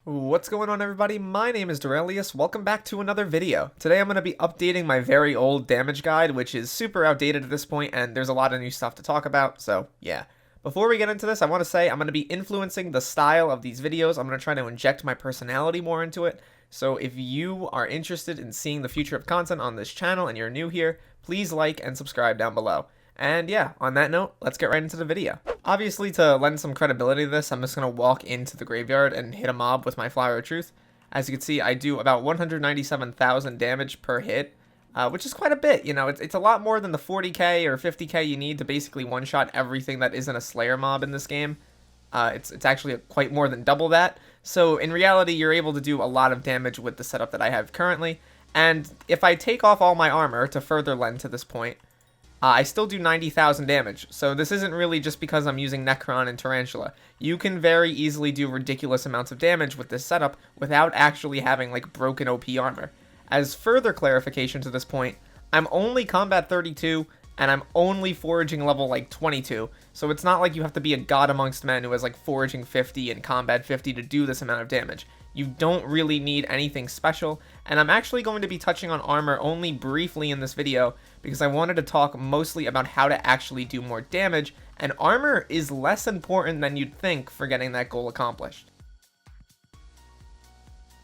What's going on, everybody? My name is Derailious. Welcome back to another video. Today I'm going to be updating my very old damage guide, which is super outdated at this point, and there's a lot of new stuff to talk about, so yeah. Before we get into this, I want to say I'm going to be influencing the style of these videos. I'm going to try to inject my personality more into it, so if you are interested in seeing the future of content on this channel and you're new here, please like and subscribe down below. And yeah, on that note, let's get right into the video. Obviously, to lend some credibility to this, I'm just going to walk into the graveyard and hit a mob with my Flower of Truth. As you can see, I do about 197,000 damage per hit, which is quite a bit. You know, it's a lot more than the 40k or 50k you need to basically one-shot everything that isn't a Slayer mob in this game. It's actually quite more than double that. So in reality, you're able to do a lot of damage with the setup that I have currently. And if I take off all my armor to further lend to this point, I still do 90,000 damage, so this isn't really just because I'm using Necron and Tarantula. You can very easily do ridiculous amounts of damage with this setup without actually having like broken OP armor. As further clarification to this point, I'm only combat 32 and I'm only foraging level like 22, so it's not like you have to be a god amongst men who has like foraging 50 and combat 50 to do this amount of damage. You don't really need anything special, and I'm actually going to be touching on armor only briefly in this video because I wanted to talk mostly about how to actually do more damage, and armor is less important than you'd think for getting that goal accomplished.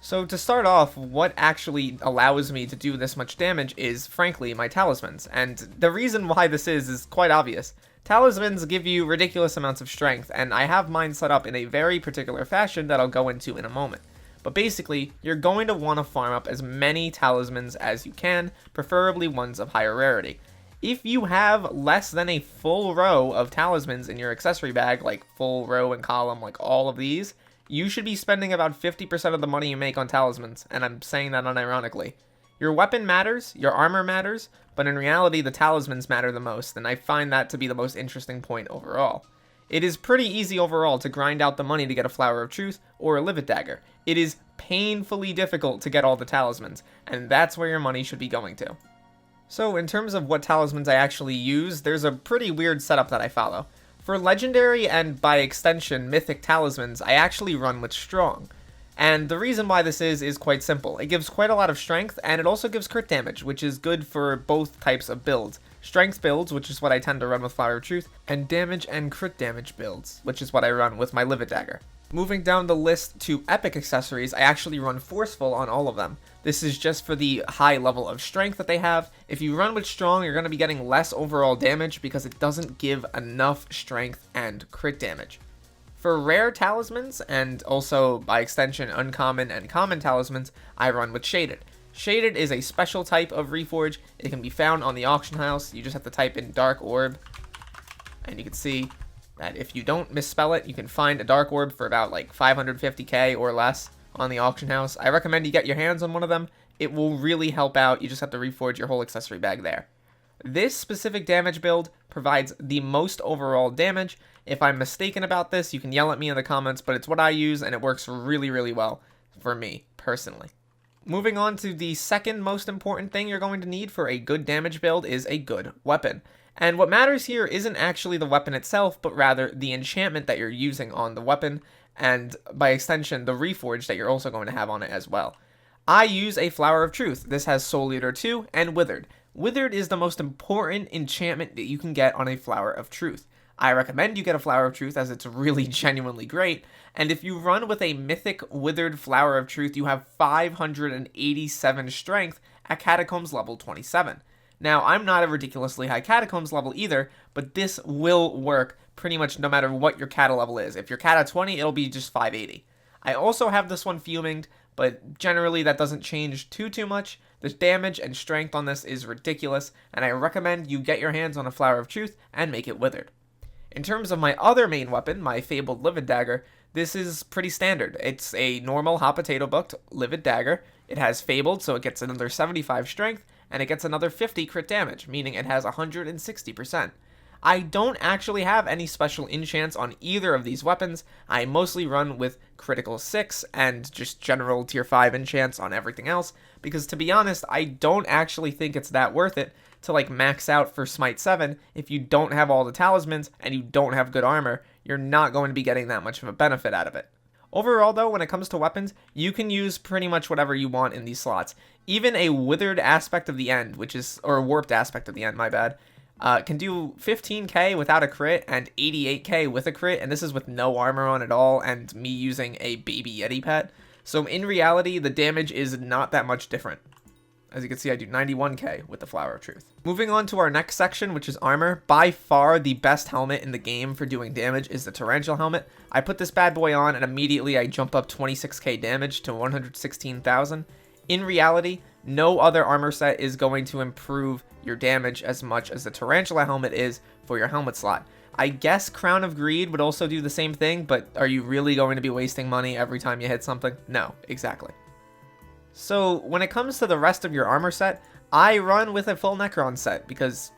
So to start off, what actually allows me to do this much damage is, frankly, my talismans, and the reason why this is quite obvious. Talismans give you ridiculous amounts of strength, and I have mine set up in a very particular fashion that I'll go into in a moment. But basically, you're going to want to farm up as many talismans as you can, preferably ones of higher rarity. If you have less than a full row of talismans in your accessory bag, like full row and column, like all of these, you should be spending about 50% of the money you make on talismans, and I'm saying that unironically. Your weapon matters, your armor matters, but in reality the talismans matter the most, and I find that to be the most interesting point overall. It is pretty easy overall to grind out the money to get a Flower of Truth or a Livid Dagger. It is painfully difficult to get all the talismans, and that's where your money should be going to. So in terms of what talismans I actually use, there's a pretty weird setup that I follow. For legendary and by extension mythic talismans, I actually run with strong. And the reason why this is quite simple. It gives quite a lot of strength, and it also gives crit damage, which is good for both types of builds. Strength builds, which is what I tend to run with Flower of Truth, and damage and crit damage builds, which is what I run with my Livid Dagger. Moving down the list to epic accessories, I actually run Forceful on all of them. This is just for the high level of strength that they have. If you run with strong, you're going to be getting less overall damage because it doesn't give enough strength and crit damage. For rare talismans, and also by extension uncommon and common talismans, I run with Shaded. Shaded is a special type of Reforge. It can be found on the auction house. You just have to type in Dark Orb, and you can see that if you don't misspell it, you can find a Dark Orb for about like 550k or less on the auction house. I recommend you get your hands on one of them. It will really help out. You just have to reforge your whole accessory bag there. This specific damage build provides the most overall damage. If I'm mistaken about this, you can yell at me in the comments, but it's what I use and it works really, really well for me personally. Moving on to the second most important thing you're going to need for a good damage build is a good weapon. And what matters here isn't actually the weapon itself, but rather the enchantment that you're using on the weapon, and by extension, the reforge that you're also going to have on it as well. I use a Flower of Truth. This has Soul Eater 2 and Withered. Withered is the most important enchantment that you can get on a Flower of Truth. I recommend you get a Flower of Truth as it's really genuinely great, and if you run with a mythic Withered Flower of Truth, you have 587 strength at Catacombs level 27. Now, I'm not a ridiculously high Catacombs level either, but this will work pretty much no matter what your Cata level is. If you're Cata 20, it'll be just 580. I also have this one fuminged, but generally that doesn't change too much. The damage and strength on this is ridiculous, and I recommend you get your hands on a Flower of Truth and make it Withered. In terms of my other main weapon, my fabled Livid Dagger, this is pretty standard. It's a normal hot potato booked Livid Dagger. It has fabled, so it gets another 75 strength, and it gets another 50 crit damage, meaning it has 160%. I don't actually have any special enchants on either of these weapons. I mostly run with critical 6 and just general tier 5 enchants on everything else, because to be honest, I don't actually think it's that worth it to like max out for Smite 7 if you don't have all the talismans and you don't have good armor. You're not going to be getting that much of a benefit out of it. Overall, though, when it comes to weapons, you can use pretty much whatever you want in these slots. Even a withered aspect of the end, or a warped aspect of the end, my bad, can do 15k without a crit and 88k with a crit, and this is with no armor on at all, and me using a Baby Yeti pet. So in reality, the damage is not that much different. As you can see, I do 91k with the Flower of Truth. Moving on to our next section, which is armor. By far, the best helmet in the game for doing damage is the Tarantula helmet. I put this bad boy on, and immediately I jump up 26k damage to 116,000. In reality, no other armor set is going to improve your damage as much as the Tarantula helmet is for your helmet slot. I guess Crown of Greed would also do the same thing, but are you really going to be wasting money every time you hit something? No, exactly. So when it comes to the rest of your armor set, I run with a full Necron set because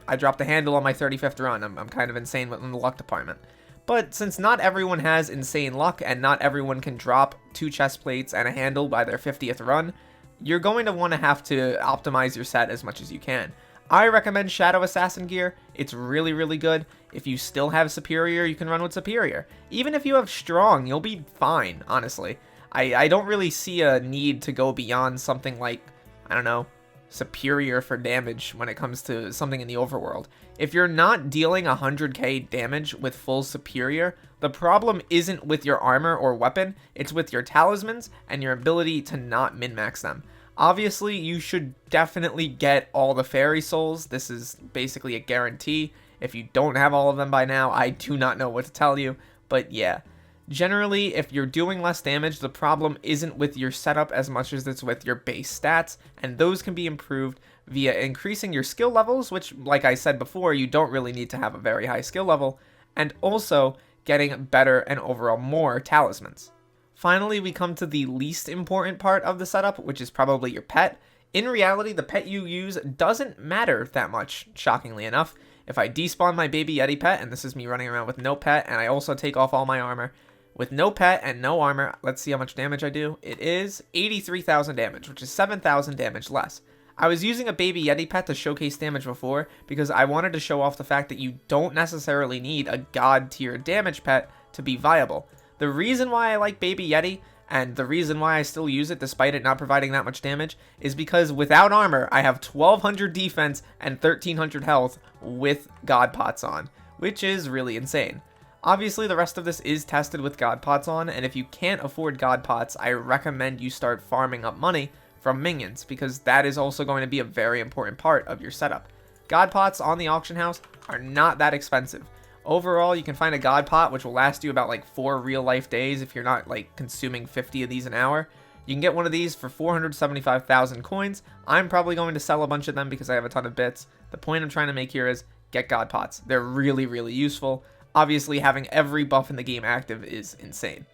I dropped a handle on my 35th run. I'm kind of insane in the luck department. But since not everyone has insane luck and not everyone can drop 2 chest plates and a handle by their 50th run, you're going to want to have to optimize your set as much as you can. I recommend Shadow Assassin gear. It's really, really good. If you still have Superior, you can run with Superior. Even if you have Strong, you'll be fine, honestly. I don't really see a need to go beyond something like, I don't know, Superior for damage when it comes to something in the overworld. If you're not dealing 100k damage with full Superior, the problem isn't with your armor or weapon, it's with your talismans and your ability to not min-max them. Obviously, you should definitely get all the fairy souls. This is basically a guarantee. If you don't have all of them by now, I do not know what to tell you, but yeah. Generally, if you're doing less damage, the problem isn't with your setup as much as it's with your base stats, and those can be improved via increasing your skill levels, which, like I said before, you don't really need to have a very high skill level, and also getting better and overall more talismans. Finally, we come to the least important part of the setup, which is probably your pet. In reality, the pet you use doesn't matter that much, shockingly enough. If I despawn my Baby Yeti pet, and this is me running around with no pet, and I also take off all my armor, with no pet and no armor, let's see how much damage I do. It is 83,000 damage, which is 7,000 damage less. I was using a Baby Yeti pet to showcase damage before because I wanted to show off the fact that you don't necessarily need a god tier damage pet to be viable. The reason why I like Baby Yeti, and the reason why I still use it despite it not providing that much damage, is because without armor, I have 1200 defense and 1300 health with god pots on, which is really insane. Obviously, the rest of this is tested with god pots on, and if you can't afford god pots, I recommend you start farming up money from minions, because that is also going to be a very important part of your setup. God pots on the auction house are not that expensive. Overall, you can find a god pot which will last you about like 4 real life days if you're not like consuming 50 of these an hour. You can get one of these for 475,000 coins. I'm probably going to sell a bunch of them because I have a ton of bits. The point I'm trying to make here is get god pots. They're really, really useful. Obviously, having every buff in the game active is insane.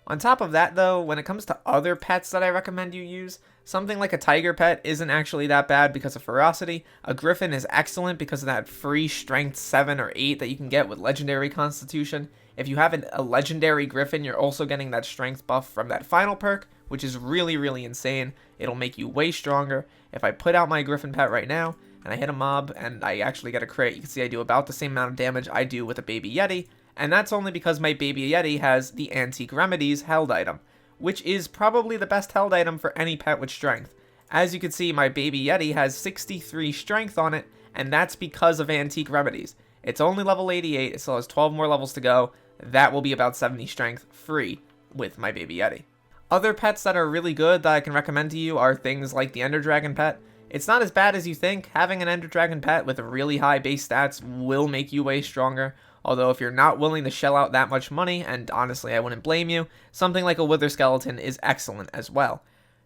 On top of that, though, when it comes to other pets that I recommend you use, something like a tiger pet isn't actually that bad because of ferocity. A griffin is excellent because of that free strength 7 or 8 that you can get with legendary constitution. If you have a legendary griffin, you're also getting that strength buff from that final perk, which is really, really insane. It'll make you way stronger. If I put out my griffin pet right now, and I hit a mob, and I actually get a crit, you can see I do about the same amount of damage I do with a Baby Yeti, and that's only because my Baby Yeti has the Antique Remedies held item, which is probably the best held item for any pet with strength. As you can see, my Baby Yeti has 63 strength on it, and that's because of Antique Remedies. It's only level 88, it still has 12 more levels to go. That will be about 70 strength free with my Baby Yeti. Other pets that are really good that I can recommend to you are things like the Ender Dragon pet. It's not as bad as you think. Having an Ender Dragon pet with really high base stats will make you way stronger. Although if you're not willing to shell out that much money, and honestly I wouldn't blame you, something like a Wither Skeleton is excellent as well.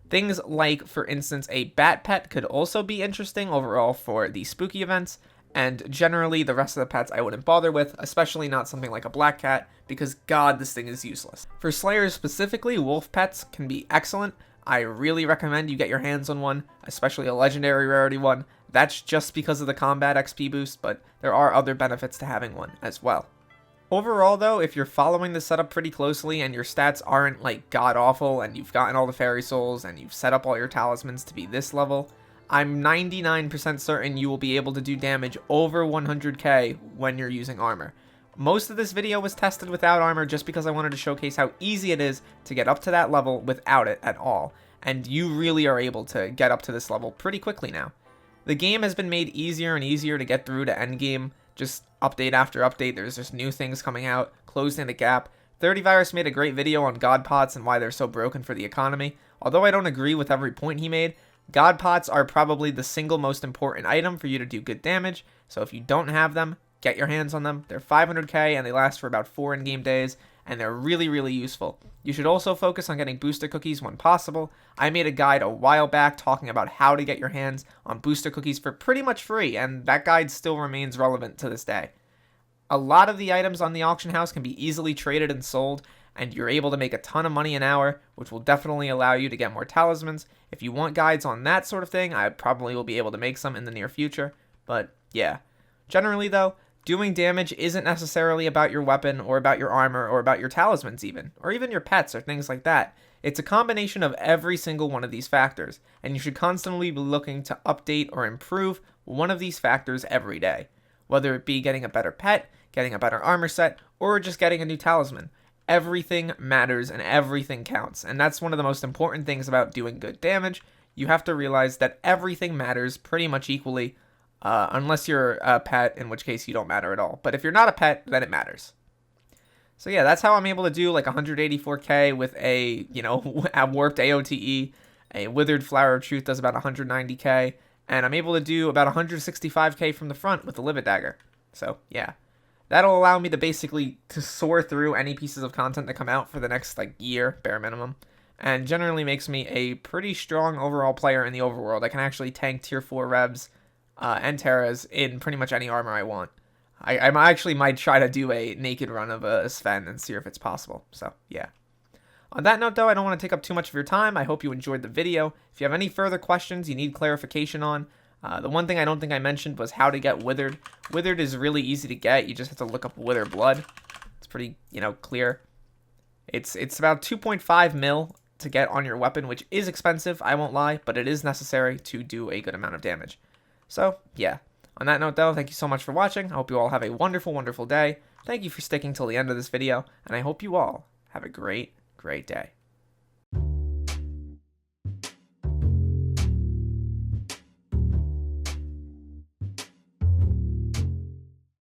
Things like, for instance, a Bat pet could also be interesting overall for the spooky events, and generally the rest of the pets I wouldn't bother with, especially not something like a Black Cat, because god, this thing is useless. For Slayers specifically, wolf pets can be excellent. I really recommend you get your hands on one, especially a legendary rarity one. That's just because of the combat XP boost, but there are other benefits to having one as well. Overall though, if you're following the setup pretty closely and your stats aren't like god awful and you've gotten all the fairy souls and you've set up all your talismans to be this level, I'm 99% certain you will be able to do damage over 100k when you're using armor. Most of this video was tested without armor just because I wanted to showcase how easy it is to get up to that level without it at all. And you really are able to get up to this level pretty quickly now. The game has been made easier and easier to get through to endgame. Just update after update, there's just new things coming out, closing the gap. 30virus made a great video on God Pots and why they're so broken for the economy. Although I don't agree with every point he made, God Pots are probably the single most important item for you to do good damage. So if you don't have them, get your hands on them. They're 500k and they last for about 4 in-game days, and they're really, really useful. You should also focus on getting booster cookies when possible. I made a guide a while back talking about how to get your hands on booster cookies for pretty much free, and that guide still remains relevant to this day. A lot of the items on the auction house can be easily traded and sold, and you're able to make a ton of money an hour, which will definitely allow you to get more talismans. If you want guides on that sort of thing, I probably will be able to make some in the near future, but yeah. Generally though, doing damage isn't necessarily about your weapon or about your armor or about your talismans even, or even your pets or things like that. It's a combination of every single one of these factors, and you should constantly be looking to update or improve one of these factors every day. Whether it be getting a better pet, getting a better armor set, or just getting a new talisman. Everything matters and everything counts, and that's one of the most important things about doing good damage. You have to realize that everything matters pretty much equally, unless you're a pet, in which case you don't matter at all. But if you're not a pet, then it matters. So yeah, that's how I'm able to do like 184k with a, a warped AOTE. A withered Flower of Truth does about 190k, and I'm able to do about 165k from the front with the Livid Dagger. So yeah, that'll allow me to basically soar through any pieces of content that come out for the next year, bare minimum. And generally makes me a pretty strong overall player in the overworld. I can actually tank tier 4 revs and Terras in pretty much any armor I want. I actually might try to do a naked run of a Sven and see if it's possible. So, yeah. On that note, though, I don't want to take up too much of your time. I hope you enjoyed the video. If you have any further questions you need clarification on, the one thing I don't think I mentioned was how to get Withered. Withered is really easy to get. You just have to look up Wither Blood. It's pretty, clear. It's about 2.5 mil to get on your weapon, which is expensive, I won't lie, but it is necessary to do a good amount of damage. So, yeah. On that note, though, thank you so much for watching. I hope you all have a wonderful, wonderful day. Thank you for sticking till the end of this video, and I hope you all have a great, great day.